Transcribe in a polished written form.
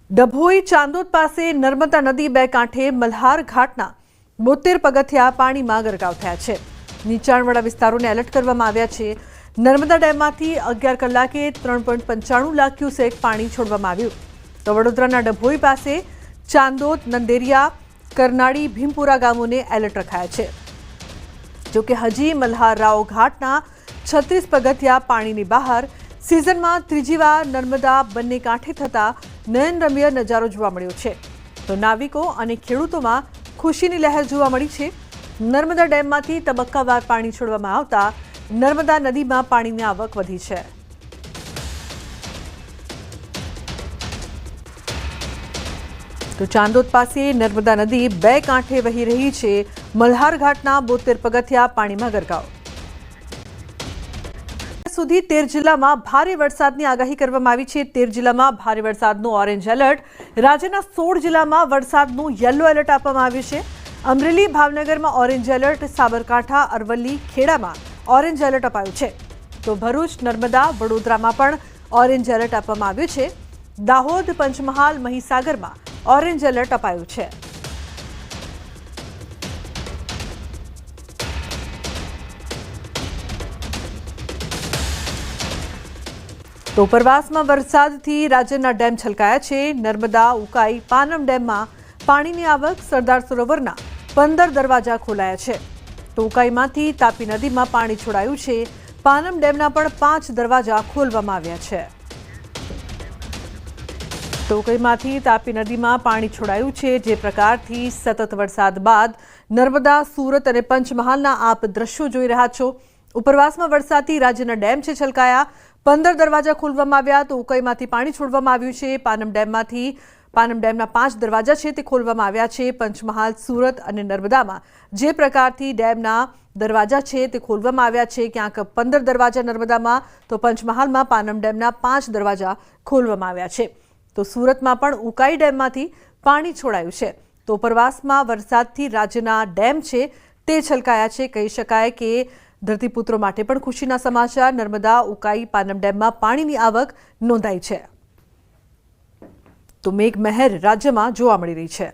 ડભોઈ ચાંદોદ પાસે નર્મદા નદી બે કાંઠે મલ્હાર ઘાટના 72 પગથિયા પાણીમાં ગરકાવ થયા છે। નીચાણવાળા વિસ્તારોને એલર્ટ કરવામાં આવ્યા છે। નર્મદા ડેમમાંથી 11 કલાકે 3.95 લાખ ક્યુસેક પાણી છોડવામાં આવ્યું। તો વડોદરાના ડભોઈ પાસે ચાંદોદ, નંદેરિયા, કરનાળી, ભીમપુરા ગામોને એલર્ટ રખાયા છે। જોકે હજી મલ્હાર રાવ ઘાટના 36 પગથિયા પાણીની બહાર सीजन ત્રીજી વાર नर्मदा બંને કાંઠે થતા નયનરમ્ય નજારો જોવા મળ્યો છે। તો નાવિકો અને ખેડૂતોમાં ખુશીની લહેર જોવા મળી છે। નર્મદા ડેમમાંથી તબક્કાવાર પાણી છોડવામાં આવતા નર્મદા નદીમાં પાણીની આવક વધી છે। તો ચાંદોદ પાસે નર્મદા નદી બે કાંઠે વહી રહી છે। મલ્હાર ઘાટના 72 પગથિયા પાણીમાં ગરકાવ। સુધી 13 જિલ્લામાં ભારે વરસાદની આગાહી કરવામાં આવી છે। 13 જિલ્લામાં ભારે વરસાદનું ઓરેન્જ એલર્ટ, રાજ્યના 16 જિલ્લામાં વરસાદનું યલો એલર્ટ આપવામાં આવ્યું છે। અમરેલી, ભાવનગરમાં ઓરેન્જ એલર્ટ, સાબરકાંઠા, અરવલ્લી, ખેડામાં ઓરેન્જ એલર્ટ અપાયું છે। તો ભરૂચ, નર્મદા, વડોદરામાં પણ ઓરેન્જ એલર્ટ આપવામાં આવ્યું છે। દાહોદ, પંચમહાલ, મહીસાગરમાં ઓરેન્જ એલર્ટ અપાયું છે। તો ઉપરવાસમાં વરસાદથી રાજ્યના ડેમ છલકાયા છે। નર્મદા, ઉકાઈ, પાનમ ડેમમાં પાણીની આવક, સરદાર સરોવરના 15 દરવાજા ખોલાયા છે। તો ઉકાઈમાંથી તાપી નદીમાં પાણી છોડાયું છે। પાનમ ડેમના પણ 5 દરવાજા ખોલવામાં આવ્યા છે। તો ઉકાઈમાંથી તાપી નદીમાં પાણી છોડાયું છે। જે પ્રકારથી સતત વરસાદ બાદ નર્મદા, સુરત અને પંચમહાલના આપ દ્રશ્યો જોઈ રહ્યા છો। ઉપરવાસમાં વરસાદથી રાજ્યના ડેમ છે છલકાયા, 15 દરવાજા ખોલવામાં આવ્યા। તો ઉકાઈમાંથી પાણી છોડવામાં આવ્યું છે। પાનમ ડેમના 5 દરવાજા છે તે ખોલવામાં આવ્યા છે। પંચમહાલ, સુરત અને નર્મદામાં જે પ્રકારથી ડેમના દરવાજા છે તે ખોલવામાં આવ્યા છે, ક્યાંક 15 દરવાજા નર્મદામાં, તો પંચમહાલમાં પાનમ ડેમના 5 દરવાજા ખોલવામાં આવ્યા છે। તો સુરતમાં પણ ઉકાઈ ડેમમાંથી પાણી છોડાયું છે। તો ઉપરવાસમાં વરસાદથી રાજ્યના ડેમ છે તે છલકાયા છે। કહી શકાય કે ધરતીપુત્રો માટે પણ ખુશીના સમાચાર। નર્મદા, ઉકાઈ, પાનમ ડેમમાં પાણીની આવક નોંધાઈ છે। તો મેઘમહેર રાજ્યમાં જોવા મળી રહી છે।